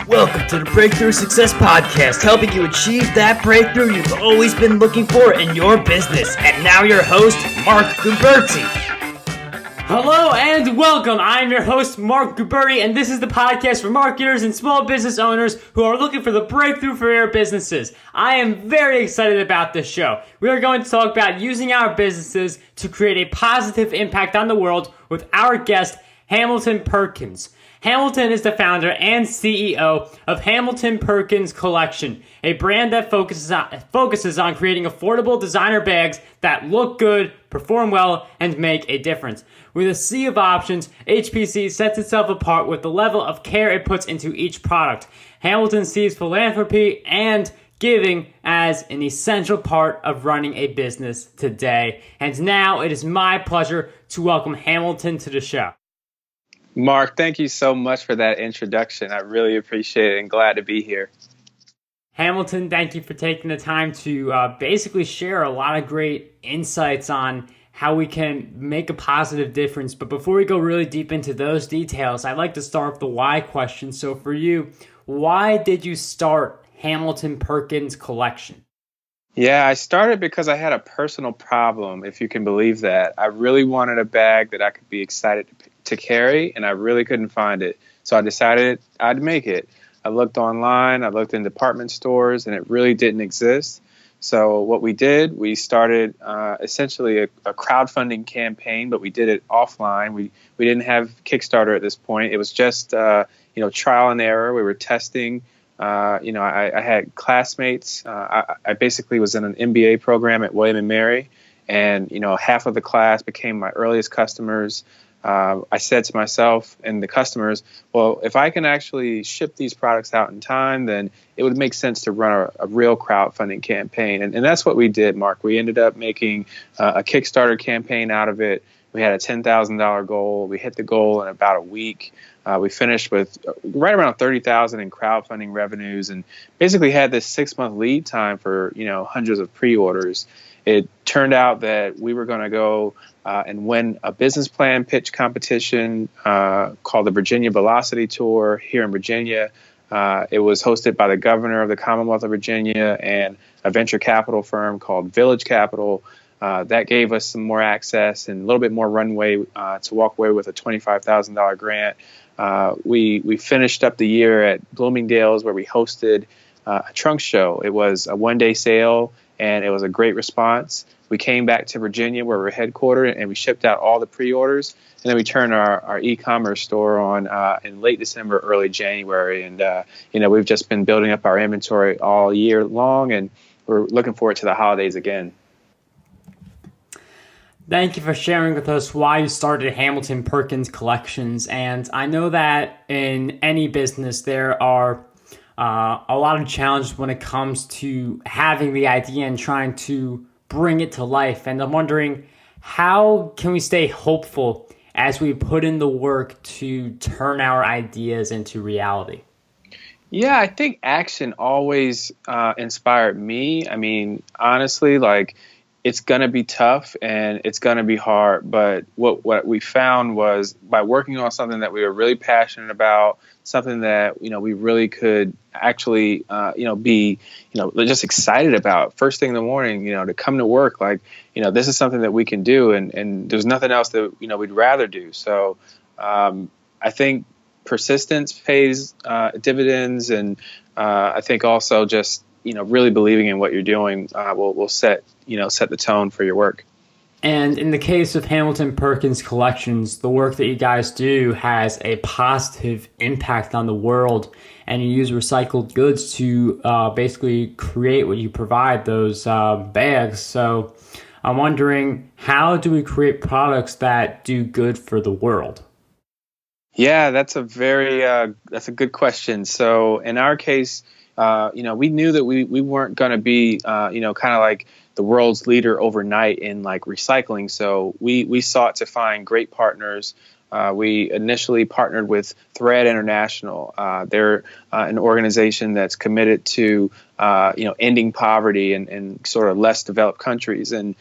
Welcome to the Breakthrough Success Podcast, helping you achieve that breakthrough you've always been looking for in your business. And now your host, Mark Guberti. Hello and welcome. I'm your host, Mark Guberti, and this is the podcast for marketers and small business owners who are looking for the breakthrough for their businesses. I am very excited about this show. We are going to talk about using our businesses to create a positive impact on the world with our guest, Hamilton Perkins. Hamilton is the founder and CEO of Hamilton Perkins Collection, a brand that focuses on creating affordable designer bags that look good, perform well, and make a difference. With a sea of options, HPC sets itself apart with the level of care it puts into each product. Hamilton sees philanthropy and giving as an essential part of running a business today. And now it is my pleasure to welcome Hamilton to the show. Mark, thank you so much for that introduction. I really appreciate it and glad to be here. Hamilton, thank you for taking the time to basically share a lot of great insights on how we can make a positive difference. But before we go really deep into those details, I'd like to start with the why question. So for you, why did you start Hamilton Perkins Collection? Yeah, I started because I had a personal problem, if you can believe that. I really wanted a bag that I could be excited to carry, and I really couldn't find it. So I decided I'd make it. I looked online, I looked in department stores, and it really didn't exist. So what we did, we started essentially a crowdfunding campaign, but we did it offline. We didn't have Kickstarter at this point. It was just trial and error. We were testing. I had classmates. I basically was in an MBA program at William & Mary, and half of the class became my earliest customers. I said to myself and the customers, well, if I can actually ship these products out in time, then it would make sense to run a real crowdfunding campaign. And that's what we did, Mark. We ended up making a Kickstarter campaign out of it. We had a $10,000 goal. We hit the goal in about a week. We finished with right around $30,000 in crowdfunding revenues, and basically had this 6-month lead time for hundreds of pre-orders. It turned out that we were going to go and win a business plan pitch competition called the Virginia Velocity Tour here in Virginia. It was hosted by the governor of the Commonwealth of Virginia and a venture capital firm called Village Capital. That gave us some more access and a little bit more runway to walk away with a $25,000 grant. We finished up the year at Bloomingdale's, where we hosted a trunk show. It was a one-day sale, and it was a great response. We came back to Virginia, where we're headquartered, and we shipped out all the pre-orders. And then we turned our e-commerce store on in late December, early January. And, we've just been building up our inventory all year long, and we're looking forward to the holidays again. Thank you for sharing with us why you started Hamilton Perkins Collections. And I know that in any business, there are a lot of challenges when it comes to having the idea and trying to bring it to life. And I'm wondering, how can we stay hopeful as we put in the work to turn our ideas into reality? Yeah, I think action always inspired me. I mean, honestly, it's going to be tough and it's going to be hard. But what we found was, by working on something that we were really passionate about, something that, we really could actually, be, just excited about first thing in the morning, to come to work, this is something that we can do. And there's nothing else that, we'd rather do. So I think persistence pays dividends. And I think also just, really believing in what you're doing will set the tone for your work. And in the case of Hamilton Perkins Collections, the work that you guys do has a positive impact on the world, and you use recycled goods to basically create what you provide, those bags. So I'm wondering, how do we create products that do good for the world? Yeah, that's a good question. So in our case, we knew that we weren't going to be, kind of like the world's leader overnight in recycling. So we sought to find great partners. We initially partnered with Thread International. They're an organization that's committed to, ending poverty in sort of less developed countries. And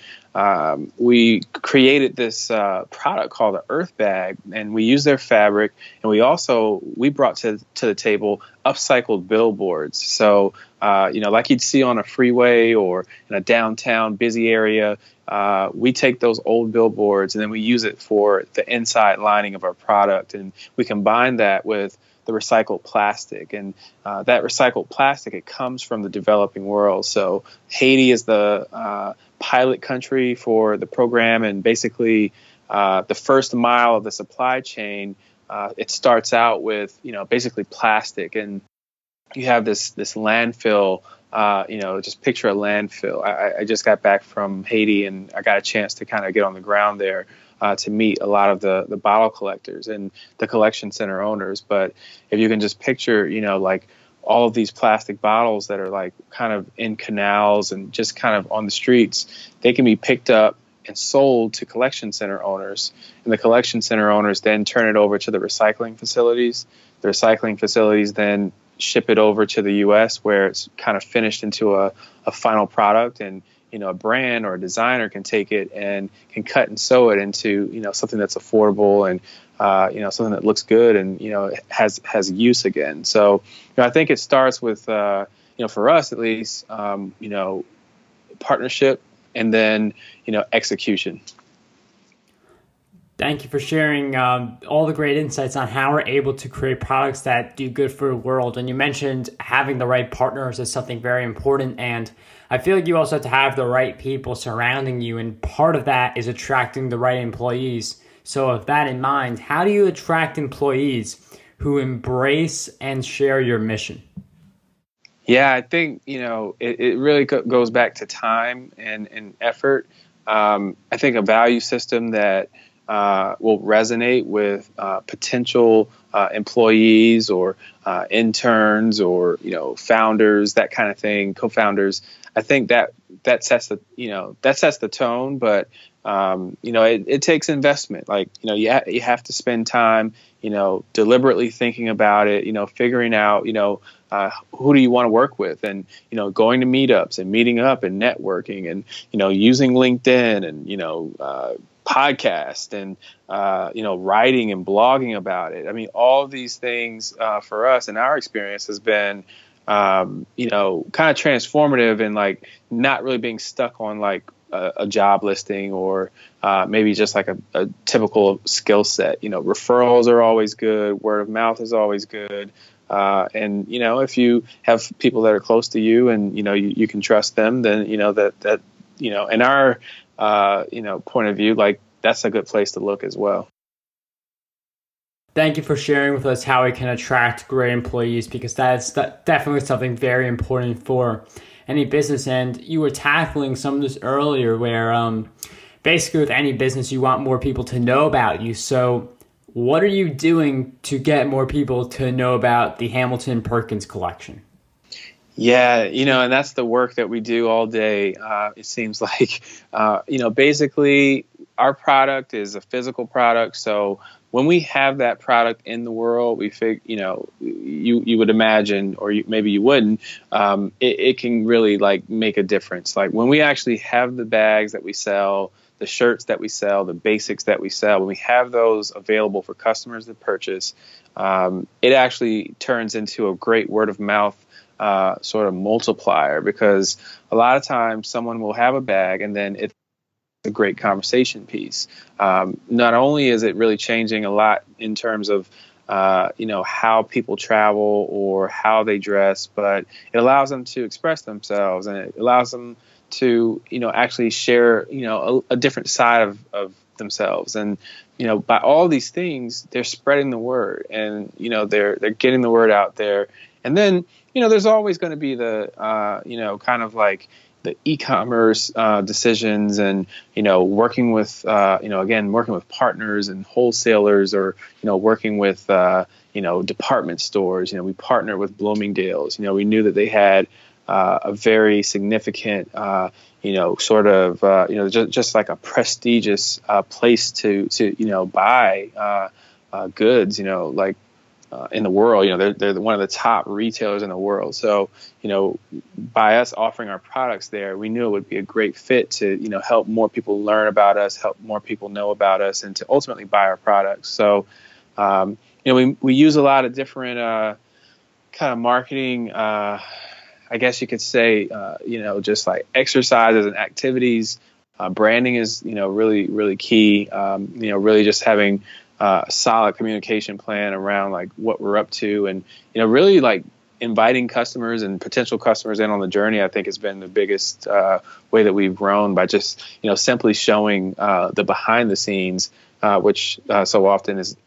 we created this product called the Earth Bag, and we use their fabric, and we brought to the table upcycled billboards. So like you'd see on a freeway or in a downtown busy area, we take those old billboards and then we use it for the inside lining of our product, and we combine that with the recycled plastic. And that recycled plastic, it comes from the developing world. So Haiti is the pilot country for the program, and basically the first mile of the supply chain, it starts out with basically plastic, and you have this landfill. Just picture a landfill. I just got back from Haiti, and I got a chance to kind of get on the ground there to meet a lot of the bottle collectors and the collection center owners. But if you can just picture, like all of these plastic bottles that are like kind of in canals and just kind of on the streets, they can be picked up and sold to collection center owners. And the collection center owners then turn it over to the recycling facilities. The recycling facilities then ship it over to the U.S. where it's kind of finished into a final product, and a brand or a designer can take it and can cut and sew it into something that's affordable and something that looks good and has use again. So I think it starts with for us at least partnership and then execution. Thank you for sharing all the great insights on how we're able to create products that do good for the world. And you mentioned having the right partners is something very important. And I feel like you also have to have the right people surrounding you. And part of that is attracting the right employees. So with that in mind, how do you attract employees who embrace and share your mission? Yeah, I think, it really goes back to time and effort. I think a value system that will resonate with potential employees or interns or founders, that kind of thing, co-founders. I think that sets the tone, but it takes investment. Like you have to spend time deliberately thinking about it, figuring out who do you want to work with, and going to meetups and meeting up and networking and using LinkedIn and podcast and writing and blogging about it. I mean, all of these things for us in our experience has been kind of transformative, and like not really being stuck on like a job listing or maybe just like a typical skill set. Referrals are always good, word of mouth is always good. And if you have people that are close to you and you can trust them, then that in our point of view, like that's a good place to look as well. Thank you for sharing with us how we can attract great employees, because that's definitely something very important for any business. And you were tackling some of this earlier where basically with any business, you want more people to know about you. So what are you doing to get more people to know about the Hamilton Perkins collection? Yeah, and that's the work that we do all day. It seems like, basically our product is a physical product. So when we have that product in the world, we you would imagine, or maybe you wouldn't, it can really like make a difference. Like when we actually have the bags that we sell, the shirts that we sell, the basics that we sell, when we have those available for customers to purchase, it actually turns into a great word of mouth sort of multiplier, because a lot of times someone will have a bag and then it's a great conversation piece. Not only is it really changing a lot in terms of how people travel or how they dress, but it allows them to express themselves, and it allows them to actually share a different side of themselves. And by all these things, they're spreading the word, and they're getting the word out there. And then there's always going to be the kind of like the e-commerce decisions, and working with working with partners and wholesalers, or working with department stores. We partnered with Bloomingdale's. We knew that they had a very significant just like a prestigious place to buy goods, like in the world. They're one of the top retailers in the world. So, by us offering our products there, we knew it would be a great fit to, help more people learn about us, help more people know about us, and to ultimately buy our products. So, we use a lot of different kind of marketing, I guess you could say, just like exercises and activities. Branding is, really, really key. Really just having a solid communication plan around like what we're up to, and really like inviting customers and potential customers in on the journey. I think has been the biggest way that we've grown, by just simply showing the behind the scenes, which so often is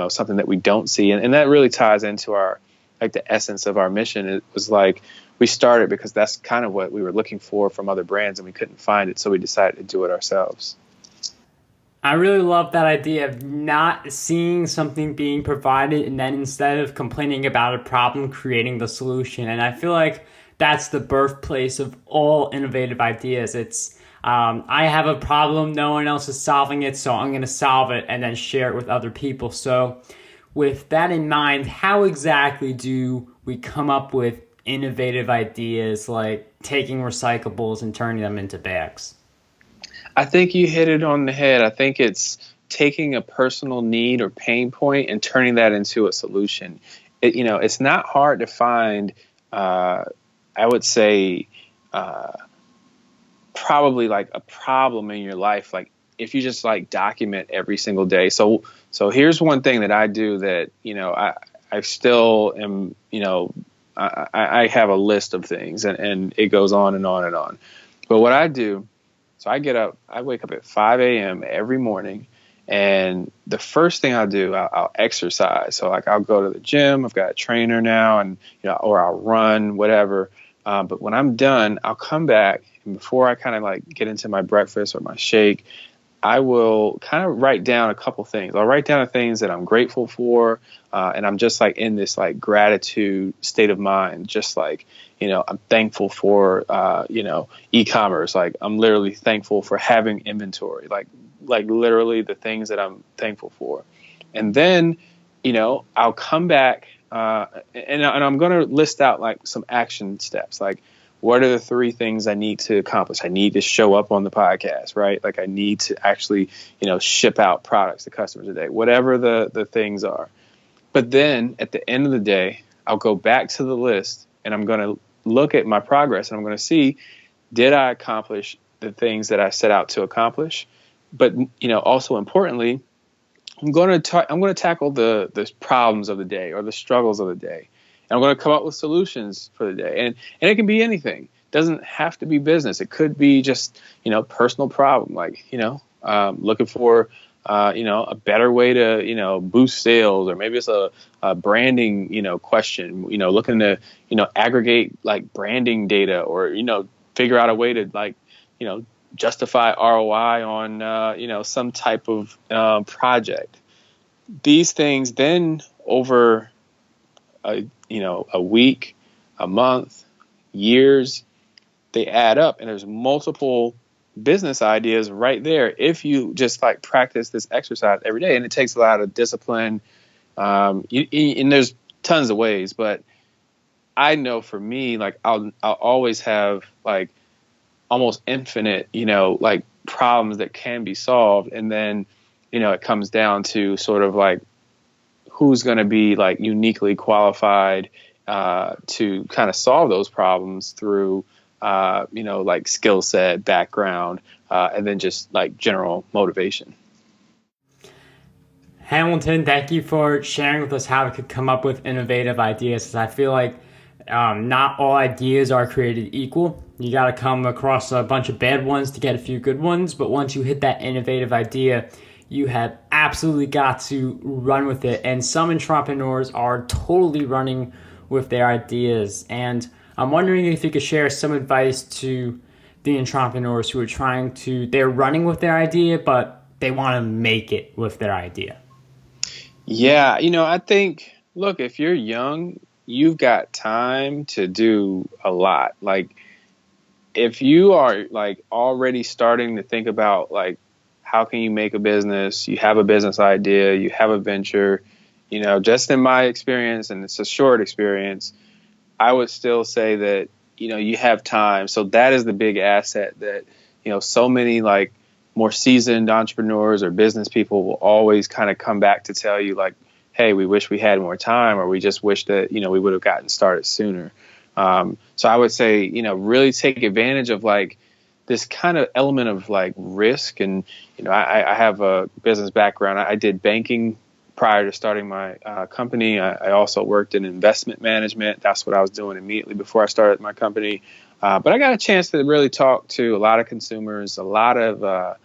something that we don't see, and that really ties into our like the essence of our mission. It was like we started because that's kind of what we were looking for from other brands, and we couldn't find it, so we decided to do it ourselves. I really love that idea of not seeing something being provided and then instead of complaining about a problem, creating the solution. And I feel like that's the birthplace of all innovative ideas. It's I have a problem, no one else is solving it, so I'm going to solve it and then share it with other people. So with that in mind, how exactly do we come up with innovative ideas like taking recyclables and turning them into bags? I think you hit it on the head. I think it's taking a personal need or pain point and turning that into a solution. It's not hard to find, I would say, probably like a problem in your life. Like if you just like document every single day. So here's one thing that I do that, I still am, I have a list of things, and it goes on and on and on. But what I do, so I wake up at 5 a.m. every morning, and the first thing I'll do, I'll exercise. So like I'll go to the gym, I've got a trainer now, and, or I'll run, whatever. But when I'm done, I'll come back, and before I kind of like get into my breakfast or my shake, I will kind of write down a couple things. I'll write down the things that I'm grateful for, and I'm just like in this like gratitude state of mind, just like, I'm thankful for, e-commerce. Like I'm literally thankful for having inventory, like literally the things that I'm thankful for. And then, I'll come back and I'm going to list out like some action steps. Like, what are the 3 things I need to accomplish? I need to show up on the podcast, right? Like I need to actually, ship out products to customers today, whatever the things are. But then at the end of the day, I'll go back to the list, and I'm going to look at my progress, and I'm going to see, did I accomplish the things that I set out to accomplish? But, also importantly, I'm going to tackle the problems of the day or the struggles of the day. And I'm going to come up with solutions for the day. And it can be anything. It doesn't have to be business. It could be just, personal problem, like, looking for, a better way to, boost sales, or maybe it's a branding, question, looking to, aggregate like branding data, or, figure out a way to like, justify ROI on, some type of project. These things then over a week, a month, years, they add up, and there's multiple business ideas right there if you just like practice this exercise every day. And it takes a lot of discipline, and there's tons of ways, but I know for me, like I'll always have like almost infinite, like problems that can be solved. And then, it comes down to sort of like who's going to be like uniquely qualified to kind of solve those problems through, like skill set, background, and then just like general motivation. Hamilton, thank you for sharing with us how we could come up with innovative ideas. I feel like not all ideas are created equal. You got to come across a bunch of bad ones to get a few good ones. But once you hit that innovative idea, you have absolutely got to run with it. And some entrepreneurs are totally running with their ideas. And I'm wondering if you could share some advice to the entrepreneurs who are they're running with their idea, but they want to make it with their idea. Yeah, I think, look, if you're young, you've got time to do a lot. Like, if you are like already starting to think about like, how can you make a business? You have a business idea, you have a venture, just in my experience, and it's a short experience, I would still say that, you have time. So that is the big asset that, so many like more seasoned entrepreneurs or business people will always kind of come back to tell you like, hey, we wish we had more time, or we just wish that, we would have gotten started sooner. So I would say, really take advantage of like this kind of element of like risk. And, I have a business background. I did banking prior to starting my company. I also worked in investment management. That's what I was doing immediately before I started my company. But I got a chance to really talk to a lot of consumers, a lot of,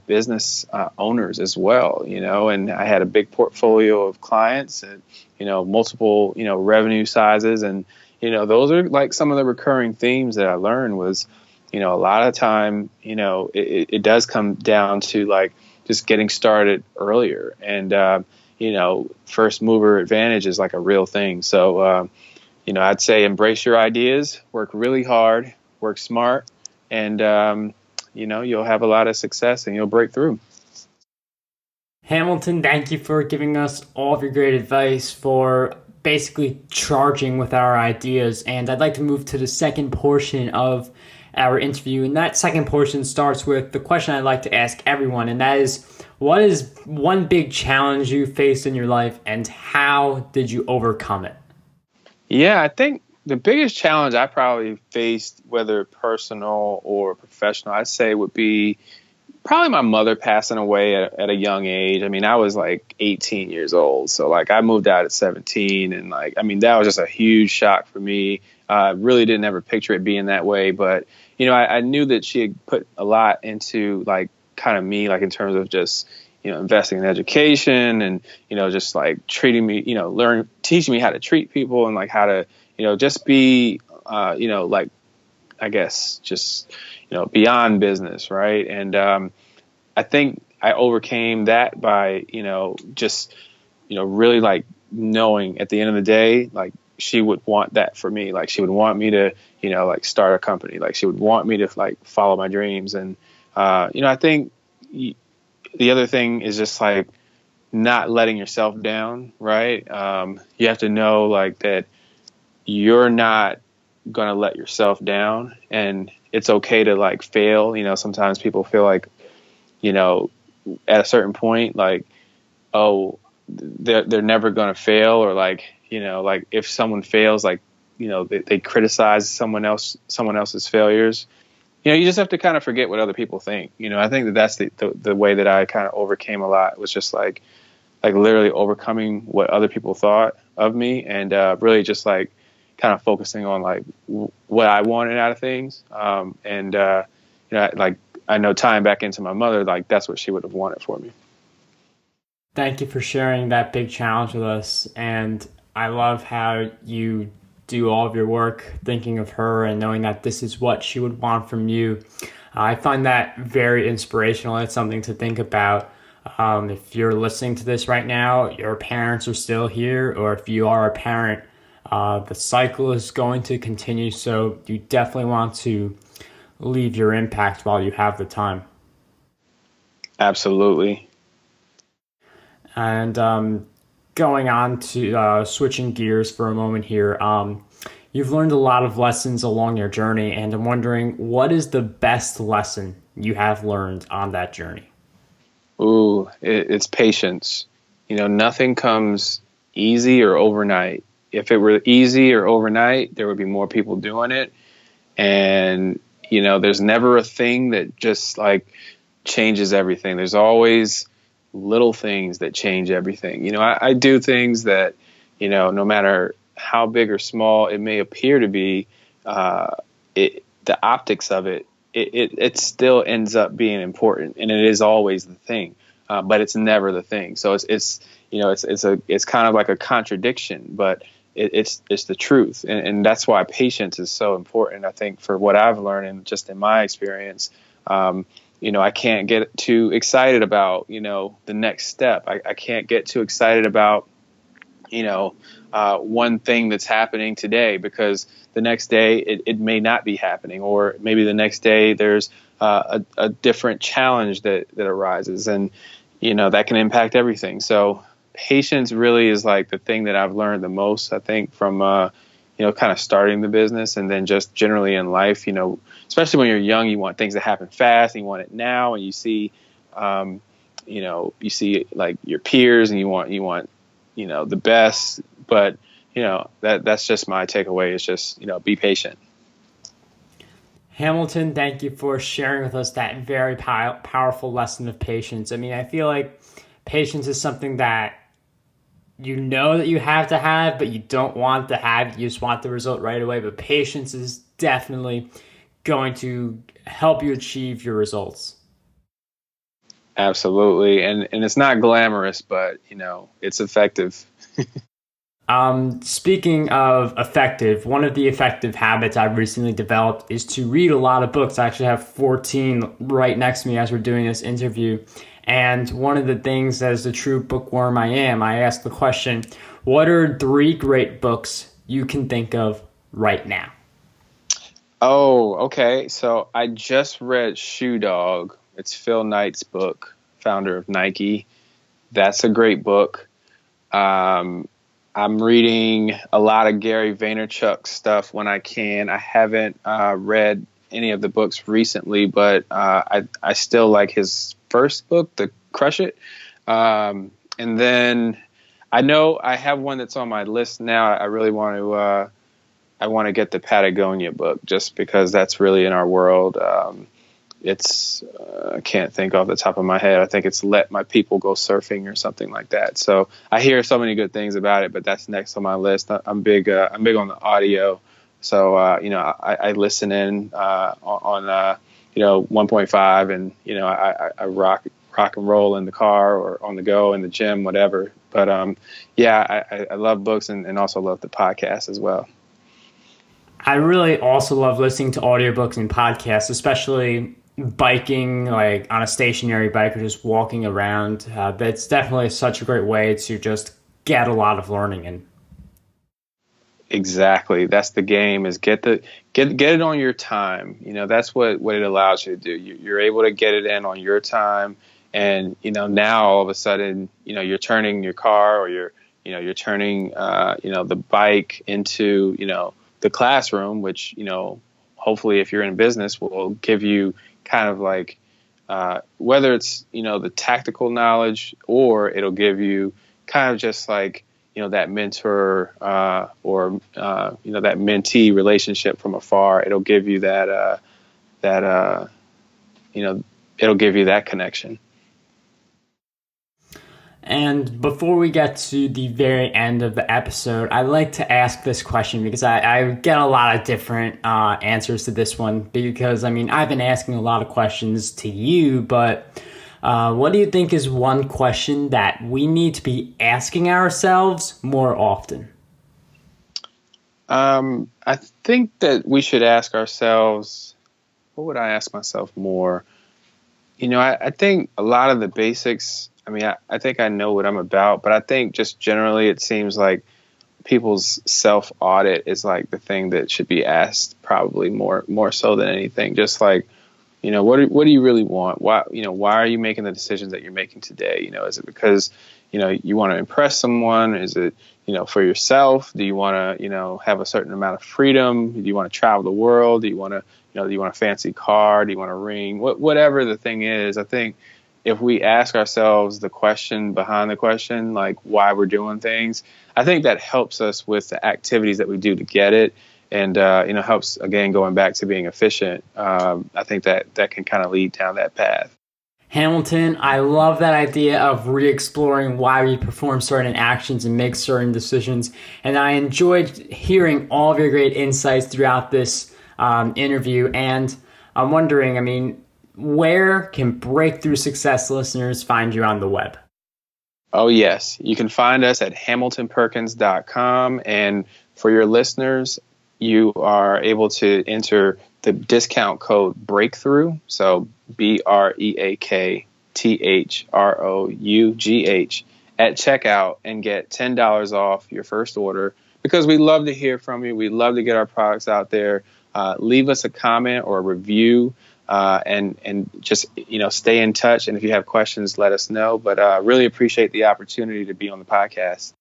business owners as well, and I had a big portfolio of clients and, multiple, revenue sizes. And, those are like some of the recurring themes that I learned was, a lot of time, it does come down to like just getting started earlier. And, first mover advantage is like a real thing. So, I'd say embrace your ideas, work really hard, work smart, and, you'll have a lot of success and you'll break through. Hamilton, thank you for giving us all of your great advice for basically charging with our ideas. And I'd like to move to the second portion of our interview. And that second portion starts with the question I'd like to ask everyone. And that is, what is one big challenge you faced in your life and how did you overcome it? Yeah, I think the biggest challenge I probably faced, whether personal or professional, I'd say would be probably my mother passing away at a young age. I mean, I was like 18 years old. So like I moved out at 17 and like, I mean, that was just a huge shock for me. I really didn't ever picture it being that way. But, I knew that she had put a lot into like kind of me, like in terms of just, investing in education and, just like treating me, teaching me how to treat people and like how to, just be, like, I guess just, beyond business. Right. And I think I overcame that by, just, really like knowing at the end of the day, like she would want that for me. Like she would want me to, like start a company. Like she would want me to like follow my dreams. And, I think the other thing is just like not letting yourself down. Right. You have to know like that you're not going to let yourself down, and it's okay to like fail. Sometimes people feel like, at a certain point, like, oh, they're never going to fail, or like, like if someone fails, like, they criticize someone else's failures. You just have to kind of forget what other people think. I think that's the way that I kind of overcame a lot, was just like literally overcoming what other people thought of me, and really just like kind of focusing on like what I wanted out of things. Like I know tying back into my mother, like that's what she would have wanted for me. Thank you for sharing that big challenge with us. And I love how you do all of your work thinking of her and knowing that this is what she would want from you. I find that very inspirational. It's something to think about. If you're listening to this right now, your parents are still here, or if you are a parent, the cycle is going to continue. So you definitely want to leave your impact while you have the time. Absolutely. And going on to switching gears for a moment here, you've learned a lot of lessons along your journey, and I'm wondering, what is the best lesson you have learned on that journey? Ooh, it's patience. Nothing comes easy or overnight. If it were easy or overnight, there would be more people doing it. And, there's never a thing that just like changes everything. There's always little things that change everything. I do things that, no matter how big or small it may appear to be, the optics of it still ends up being important, and it is always the thing, but it's never the thing. So it's kind of like a contradiction, but it's the truth, and that's why patience is so important. I think for what I've learned and just in my experience, I can't get too excited about, the next step. I can't get too excited about, one thing that's happening today, because the next day it may not be happening, or maybe the next day there's a different challenge that arises, and, that can impact everything. So, patience really is like the thing that I've learned the most, I think, from, kind of starting the business, and then just generally in life, especially when you're young, you want things to happen fast and you want it now. And you see, like your peers and you want, the best, but, that's just my takeaway is just, be patient. Hamilton, thank you for sharing with us that very powerful lesson of patience. I mean, I feel like patience is something that you know that you have to have, but you don't want to have. You just want the result right away. But patience is definitely going to help you achieve your results. Absolutely. And it's not glamorous, but, it's effective. Speaking of effective, one of the effective habits I've recently developed is to read a lot of books. I actually have 14 right next to me as we're doing this interview. And one of the things, as the true bookworm I am, I ask the question, what are 3 great books you can think of right now? Oh, okay. So I just read Shoe Dog. It's Phil Knight's book, founder of Nike. That's a great book. I'm reading a lot of Gary Vaynerchuk stuff when I can. I haven't read any of the books recently, but I still like his first book, The Crush It. And then I know I have one that's on my list now. I really want to get the Patagonia book just because that's really in our world. I can't think off the top of my head. I think it's Let My People Go Surfing or something like that. So I hear so many good things about it, but that's next on my list. I'm big on the audio. So, I listen in on 1.5 and, I rock and roll in the car or on the go in the gym, whatever. But I love books and also love the podcast as well. I really also love listening to audiobooks and podcasts, especially biking, like on a stationary bike or just walking around. That's definitely such a great way to just get a lot of learning in. Exactly. That's the game, is get it on your time. That's what it allows you to do. You're able to get it in on your time. And, now all of a sudden, you're turning your car or you're turning, the bike into, the classroom, which, hopefully if you're in business will give you kind of like, whether it's, the tactical knowledge or it'll give you kind of just like, that mentor or that mentee relationship from afar. It'll give you it'll give you that connection. And before we get to the very end of the episode, I'd like to ask this question because I get a lot of different answers to this one because, I've been asking a lot of questions to you, but what do you think is one question that we need to be asking ourselves more often? I think that we should ask ourselves, what would I ask myself more? I think a lot of the basics, I think I know what I'm about, but I think just generally it seems like people's self-audit is like the thing that should be asked probably more so than anything. Just like, what do you really want? Why are you making the decisions that you're making today? Is it because, you want to impress someone? Is it, for yourself? Do you want to, have a certain amount of freedom? Do you want to travel the world? Do you want to, do you want a fancy car? Do you want a ring? Whatever the thing is, I think if we ask ourselves the question behind the question, like why we're doing things, I think that helps us with the activities that we do to get it. And, helps, again, going back to being efficient. I think that can kind of lead down that path. Hamilton, I love that idea of re-exploring why we perform certain actions and make certain decisions. And I enjoyed hearing all of your great insights throughout this interview. And I'm wondering, where can Breakthrough Success listeners find you on the web? Oh, yes. You can find us at hamiltonperkins.com. And for your listeners, you are able to enter the discount code Breakthrough. So BREAKTHROUGH at checkout and get $10 off your first order, because we love to hear from you. We love to get our products out there. Leave us a comment or a review and just stay in touch. And if you have questions, let us know. But really appreciate the opportunity to be on the podcast.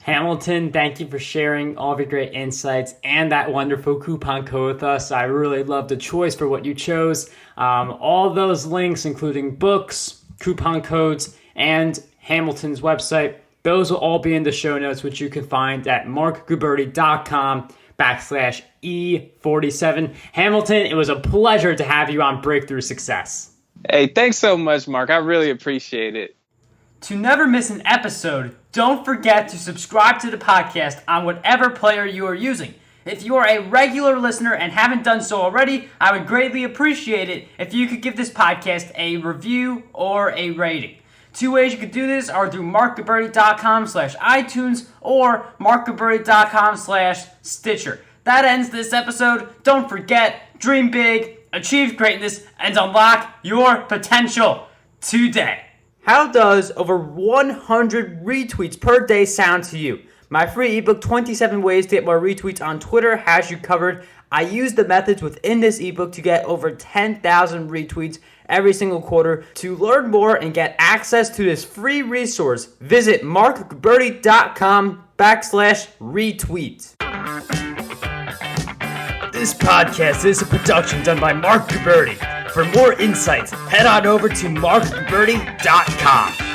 Hamilton, thank you for sharing all of your great insights and that wonderful coupon code with us. I really love the choice for what you chose. All those links, including books, coupon codes, and Hamilton's website, those will all be in the show notes, which you can find at markguberti.com/E47. Hamilton, it was a pleasure to have you on Breakthrough Success. Hey, thanks so much, Mark. I really appreciate it. To never miss an episode, don't forget to subscribe to the podcast on whatever player you are using. If you are a regular listener and haven't done so already, I would greatly appreciate it if you could give this podcast a review or a rating. Two ways you could do this are through markguberti.com/iTunes or markguberti.com/Stitcher. That ends this episode. Don't forget, dream big, achieve greatness, and unlock your potential today. How does over 100 retweets per day sound to you? My free ebook, 27 Ways to Get More Retweets on Twitter, has you covered. I use the methods within this ebook to get over 10,000 retweets every single quarter. To learn more and get access to this free resource, visit markguberti.com/retweet. This podcast is a production done by Mark Guberti. For more insights, head on over to markguberti.com.